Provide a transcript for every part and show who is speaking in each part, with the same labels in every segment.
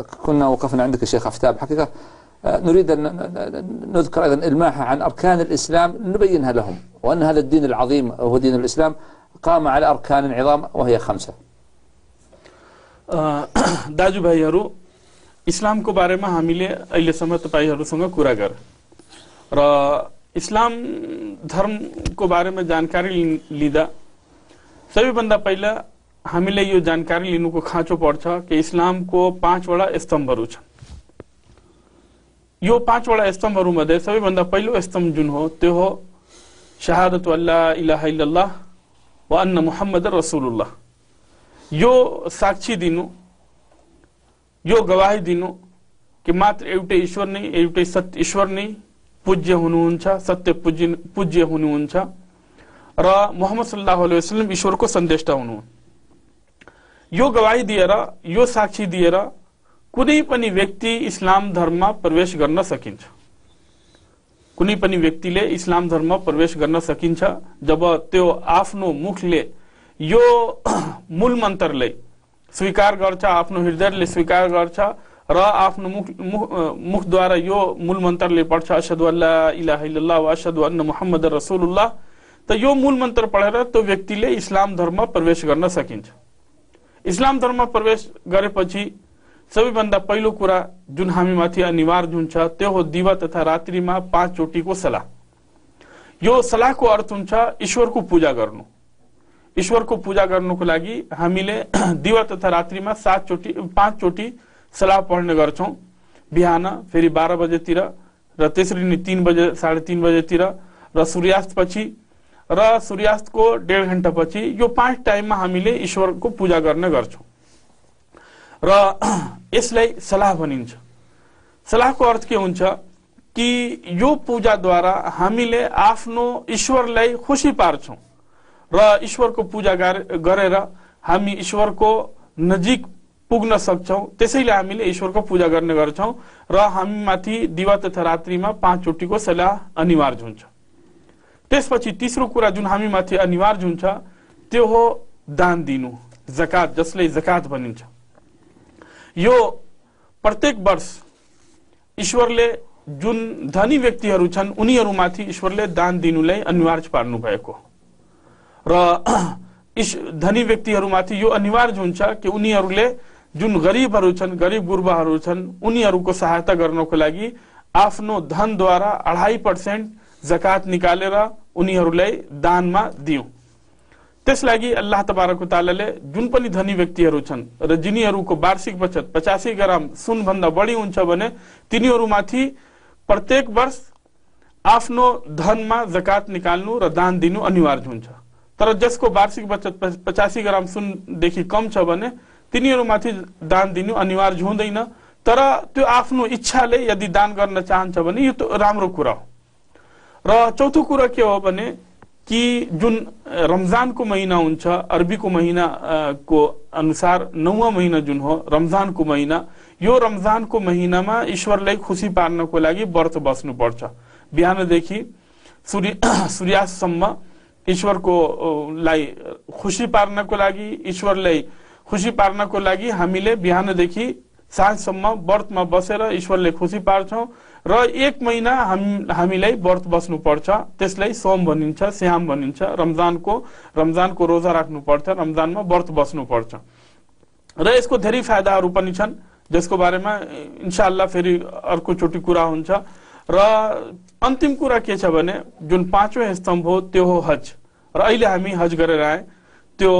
Speaker 1: كنا وقفنا عندك الشيخ عفتاب حقيقة نريد أن نذكر أيضا إلماحة عن أركان الإسلام نبينها لهم، وأن هذا الدين العظيم وهو دين الإسلام قام على أركان عظام وهي 5.
Speaker 2: दाजु भाइहरू, इस्लामको बारेमा हामीले अहिलेसम्म तपाईहरुसँग कुरा गरे र इस्लाम धर्मको बारेमा जानकारी लिँदा सबैभन्दा पहिला हामीले यो जानकारी लिनुको खाँचो पर्छ कि इस्लामको 5 वटा स्तम्भहरू छन्। यो 5 वटा स्तम्भहरू मध्ये सबैभन्दा पहिलो स्तम्भ जुन हो त्यो हो शहादत अल्ला इलाहा इल्लल्लाह व अन्न मुहम्मदर रसूलुल्लाह। यो साक्षी दिनु, यो गवाही दिनु कि मात्र एउटै ईश्वर नै, एउटै सत्य ईश्वर नै पूज्य हुनुहुन्छ, सत्य पूज्य हुनुहुन्छ र मुहम्मद सल्लल्लाहु अलैहि वसल्लम ईश्वरको सन्देष्टा हुनुहुन्छ। यो गवाही दिएर, यो साक्षी दिएर कुनै पनि व्यक्ति इस्लाम धर्ममा प्रवेश गर्न सकिन्छ। कुनै पनि व्यक्तिले इस्लाम धर्ममा प्रवेश गर्न सकिन्छ जब त्यो आफ्नो मुखले यो मूल मन्त्रलाई स्वीकार गर्छ, आफ्नो हृदयले स्वीकार गर्छ र आफ्नो मुखद्वारा यो मूल मन्त्रले पढ्छ अशहदु अल्ला इलाहा इल्लल्लाह व अशहदु अन्न मुहम्मदर रसूलुल्लाह। त यो मूल मन्त्र पढेर त्यो व्यक्तिले इस्लाम धर्ममा प्रवेश गर्न सकिन्छ। इस्लाम धर्ममा प्रवेश गरेपछि सबैभन्दा पहिलो कुरा जुन हामीमाथि अनिवार्य हुन्छ त्यो हो दिवा तथा रात्रिमा 5 चोटीको सलाह। यो सलाहको अर्थ हुन्छ ईश्वरको पूजा गर्नु। ईश्वरको पूजा गर्नुको लागि हामीले दिवा तथा रात्रिमा 5 चोटी सलाह पढ्ने गर्छौं। बिहान, फेरि 12 बजेतिर र त्यसरी नै 3 बजे 3:30 बजेतिर र सूर्यास्त पछि र सूर्यास्तको 1.5 घण्टा पछि यो 5 टाइममा हामीले ईश्वरको पूजा गर्ने गर्छौं र यसलाई सलाह भनिन्छ। सलाहको अर्थ के हुन्छ कि यो पूजाद्वारा हामीले आफ्नो ईश्वरलाई खुशी पार्छौं र ईश्वरको पूजा गरेर हामी ईश्वरको नजिक पुग्न सक्छौं। त्यसैले हामीले ईश्वरको पूजा गर्ने गर्छौं र हामीमाथि दिवा तथा रात्रिमा 5 चोटीको सलाह अनिवार्य हुन्छ। त्यसपछि तेस्रो कुरा जुन हामीमाथि अनिवार्य हुन्छ त्यो हो दान दिनु, जकात, जसलाई जकात भनिन्छ। यो प्रत्येक वर्ष ईश्वरले जुन धनी व्यक्तिहरू छन् उनीहरूमाथि ईश्वरले दान दिनुलाई अनिवार्य पार्नु भएको र धनी व्यक्तिहरूमाथि यो अनिवार्य हुन्छ कि उनीहरूले जुन गरिबहरू छन्, गरिब गुर्बाहरू छन्, उनीहरूको सहायता गर्नको लागि आफ्नो धनद्वारा 2.5% जकात निकालेर उनीहरूलाई दानमा दियो। त्यसलागि अल्लाह तबारक व तआलाले जुन पनि धनी व्यक्तिहरू छन् र जिनीहरूको वार्षिक बचत 85 ग्राम सुन भन्दा बढी हुन्छ भने तिनीहरूमाथि प्रत्येक वर्ष आफ्नो धनमा जकात निकाल्नु र दान दिनु अनिवार्य हुन्छ। तर जसको वार्षिक बचत 85 ग्राम सुनदेखि कम छ भने तिनीहरूमाथि दान दिनु अनिवार्य हुँदैन। तर त्यो आफ्नो इच्छाले यदि दान गर्न चाहन्छ भने यो राम्रो कुरा हो। र चौथो कुरा के हो भने कि जुन रमजानको महिना हुन्छ, अरबीको महिना को अनुसार 9वां महिना जुन हो रमजानको महिना, यो रमजानको महिनामा ईश्वरलाई खुशी पार्नको लागि व्रत बस्नु पर्छ। बिहानदेखि सूर्यास्तसम्म ईश्वरको लाई खुशी पार्नको लागि, ईश्वरलाई खुशी पार्नको लागि हामीले बिहानदेखि साँझसम्म व्रतमा बसेर ईश्वरले खुशी पार्छौं र 1 महिना हामीलाई व्रत बस्नु पर्छ। त्यसलाई सोम भनिन्छ, स्याम भनिन्छ। रमजानको रोजा राख्नु पर्छ, रमजानमा व्रत बस्नु पर्छ र यसको धेरै फाइदाहरू पनि छन् जसको बारेमा इन्शाअल्लाह फेरि अर्को चोटी कुरा हुन्छ। र अन्तिम कुरा के छ भने जुन 5वें स्तम्भ हो त्यो हो हज। र अहिले हामी हज गरेर आए। त्यो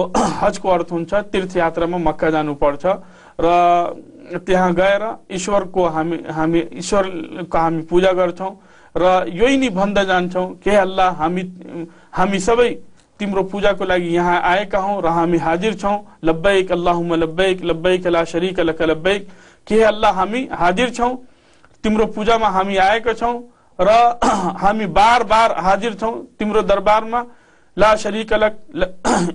Speaker 2: हजको अर्थ हुन्छ तीर्थयात्रामा मक्का जानु पर्छ र त्यहाँ गएर ईश्वरको हामी पूजा गर्छौं र यही नै भन्दा जान्छौं कि अल्लाह हामी सबै तिम्रो पूजाको लागि यहाँ आएका हौं र हामी हाजिर छौं। लब्बैक अल्लाहुम्मा लब्बैक, लब्बैक ला शरीका लक लब्बैक। कि अल्लाह हामी हाजिर छौं, तिम्रो पूजामा हामी आएका छौं र हामी बार-बार हाजिर छौं तिम्रो दरबारमा। ला शरीका लक,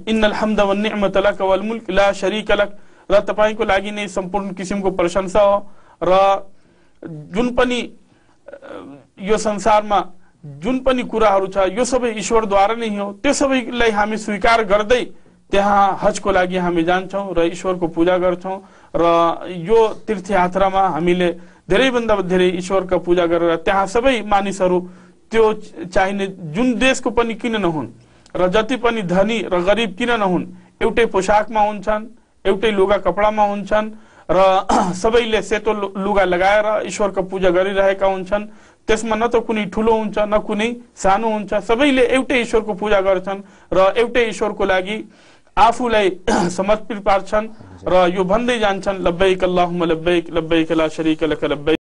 Speaker 2: इन्नल हम्द वन निअमत लक वल मुल्क ला शरीका लक। र तपाईको लागि नै सम्पूर्ण किसिमको प्रशंसा हो र जुन पनि यो संसारमा जुन पनि कुराहरू छ यो सबै ईश्वरद्वारा नै हो। त्यो सबैलाई हामी स्वीकार गर्दै त्यहाँ हजको लागि हामी जान्छौँ र ईश्वरको पूजा गर्छौँ र यो तीर्थयात्रामा हामीले धेरैभन्दा धेरै ईश्वरका पूजा गरेर त्यहाँ सबै मानिसहरू त्यो चाहिने जुन देशको पनि किन नहुन् र जति पनि धनी र गरिब किन नहुन् एउटै पोशाकमा हुन्छन्, एउटै लुगा कपडामा हुन्छन् र सबैले सेतो लुगा लगाएर ईश्वरको पूजा गरिरहेका हुन्छन्। त्यसमा न त कुनै ठुलो हुन्छ न कुनै सानो हुन्छ, सबैले एउटै ईश्वरको पूजा गर्छन् र एउटै ईश्वरको लागि आफूलाई समर्पित पार्छन् र यो भन्दै जान्छन् लब्बैक अल्लाहुम्मा लब्बैक लब्बैक ला शरीका लक लब्बैक।